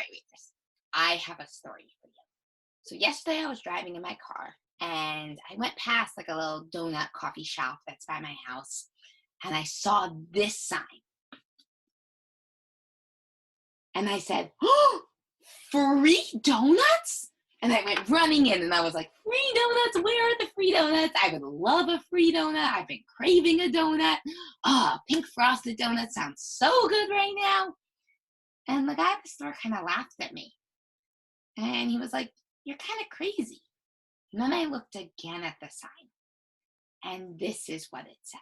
right, readers. I have a story for you. So yesterday I was driving in my car and I went past like a little donut coffee shop that's by my house and I saw this sign and I said, "Oh, free donuts?" And I went running in and I was like, "Free donuts? Where are the free donuts? I would love a free donut. I've been craving a donut. Oh, pink frosted donut sounds so good right now." And the guy at the store kind of laughed at me and he was like, "You're kind of crazy." And then I looked again at the sign, and this is what it said.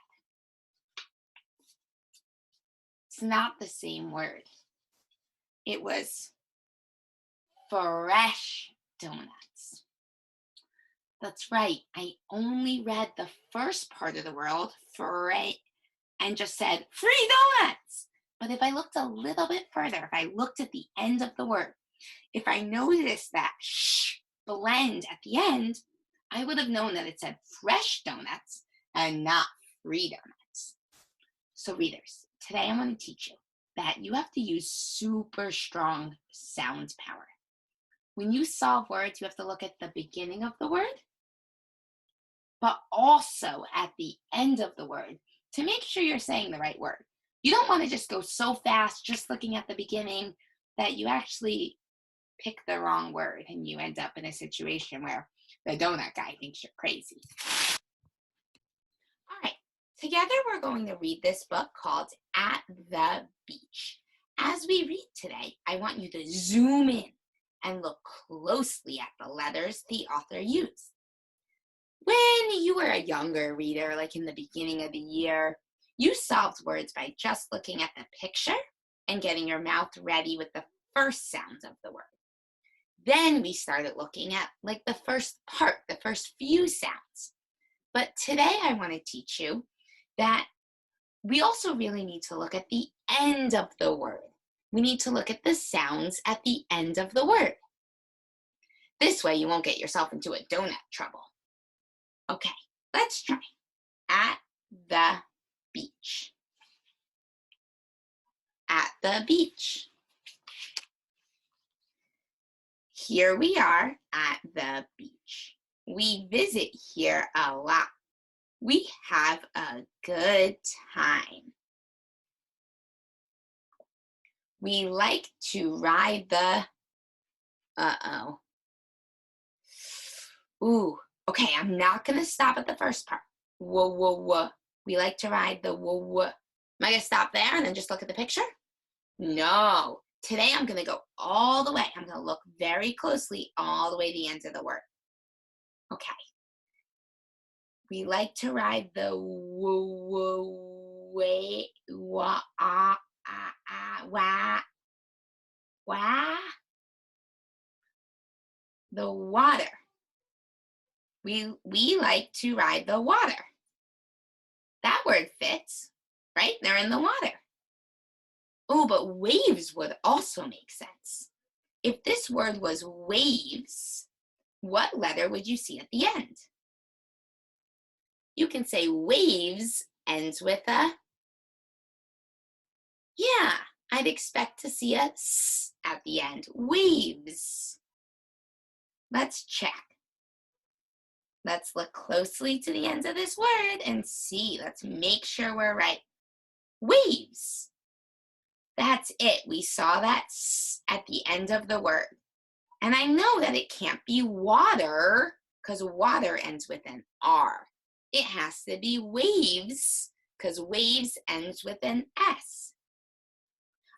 It's not the same word. It was fresh donuts. That's right. I only read the first part of the word, free, and just said free donuts. But if I looked a little bit further, if I looked at the end of the word, if I noticed that sh blend at the end, I would have known that it said fresh donuts and not free donuts. So readers, today I'm going to teach you that you have to use super strong sound power. When you solve words, you have to look at the beginning of the word, but also at the end of the word to make sure you're saying the right word. You don't want to just go so fast just looking at the beginning that you actually pick the wrong word and you end up in a situation where the donut guy thinks you're crazy. All right, together we're going to read this book called At the Beach. As we read today, I want you to zoom in and look closely at the letters the author used. When you were a younger reader, like in the beginning of the year, you solved words by just looking at the picture and getting your mouth ready with the first sounds of the word. Then we started looking at like the first part, the first few sounds. But today I want to teach you that we also really need to look at the end of the word. We need to look at the sounds at the end of the word. This way you won't get yourself into a donut trouble. Okay, let's try. At the beach. At the beach. Here we are at the beach. We visit here a lot. We have a good time. We like to ride the, Ooh, okay, I'm not gonna stop at the first part. Whoa, whoa, whoa. We like to ride the whoa, whoa. Am I gonna stop there and then just look at the picture? No. Today I'm gonna go all the way. I'm gonna look very closely all the way to the end of the word. Okay. We like to ride the whoa, whoa, way, wah, wah, wah, the water. We like to ride the water. That word fits, right? They're in the water. Oh, but waves would also make sense. If this word was waves, what letter would you see at the end? You can say waves ends with a, yeah, I'd expect to see a s at the end, waves. Let's check. Let's look closely to the ends of this word and see. Let's make sure we're right. Waves. That's it. We saw that s at the end of the word. And I know that it can't be water because water ends with an R. It has to be waves because waves ends with an S.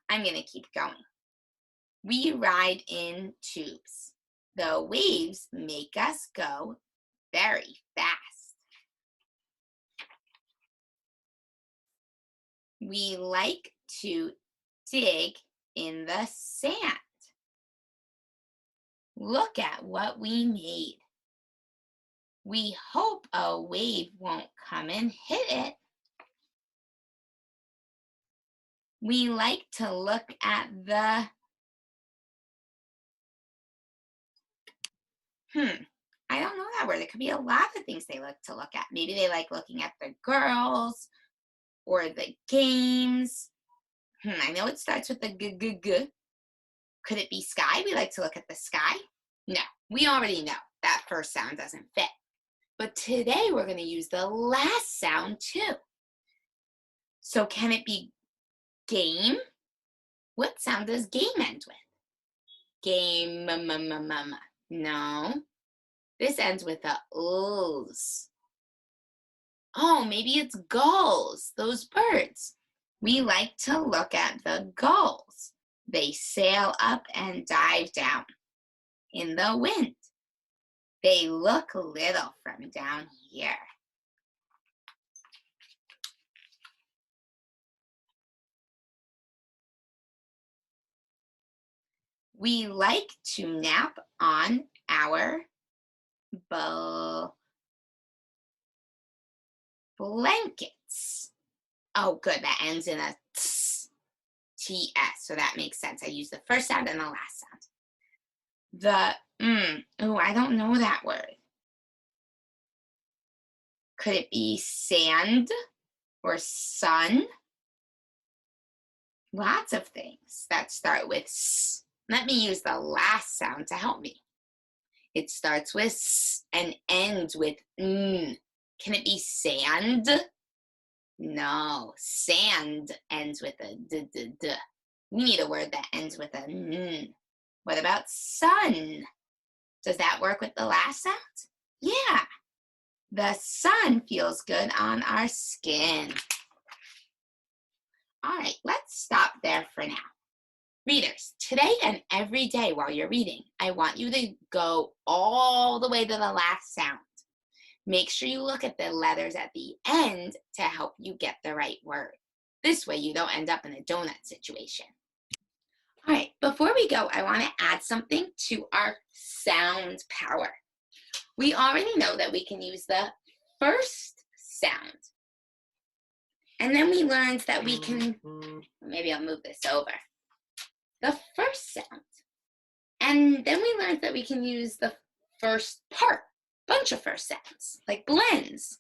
I'm going to keep going. We ride in tubes. The waves make us go very fast. We like to dig in the sand. Look at what we made. We hope a wave won't come and hit it. We like to look at the, I don't know that word. It could be a lot of things they like to look at. Maybe they like looking at the girls or the games. I know it starts with the g. Could it be sky? We like to look at the sky. No, we already know that first sound doesn't fit. But today we're going to use the last sound too. So can it be game? What sound does game end with? Game, no. This ends with a L's. Oh, maybe it's gulls, those birds. We like to look at the gulls. They sail up and dive down in the wind. They look little from down here. We like to nap on our blankets. Oh, good, that ends in a TS, so that makes sense. I use the first sound and the last sound. Oh, I don't know that word. Could it be sand or sun? Lots of things that start with S. Let me use the last sound to help me. It starts with S and ends with N. Can it be sand? No, sand ends with a D. We need a word that ends with a N. What about sun? Does that work with the last sound? Yeah. The sun feels good on our skin. All right, let's stop there for now. Readers, today and every day while you're reading, I want you to go all the way to the last sound. Make sure you look at the letters at the end to help you get the right word. This way you don't end up in a donut situation. All right, before we go, I want to add something to our sound power. We already know that we can use the first sound. And then we learned that we can, maybe I'll move this over, the first sound. And then we learned that we can use the first part, bunch of first sounds, like blends.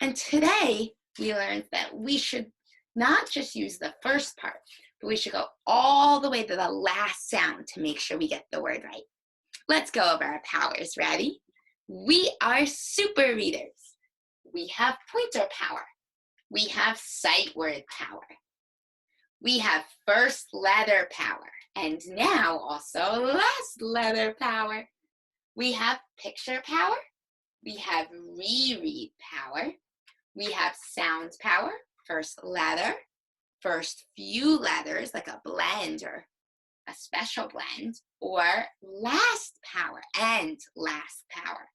And today we learned that we should not just use the first part, but we should go all the way to the last sound to make sure we get the word right. Let's go over our powers. Ready? We are super readers. We have pointer power. We have sight word power. We have first letter power. And now also last letter power. We have picture power. We have reread power. We have sound power, first letter, first few letters like a blend or a special blend, or last power and last power.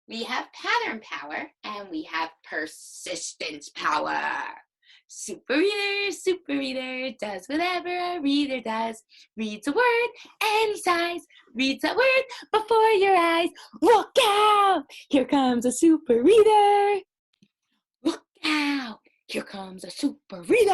We have pattern power and we have persistence power. Super reader does whatever a reader does. Reads a word any size. Reads that word before your eyes. Look out! Here comes a super reader. Look out! Here comes a super reader.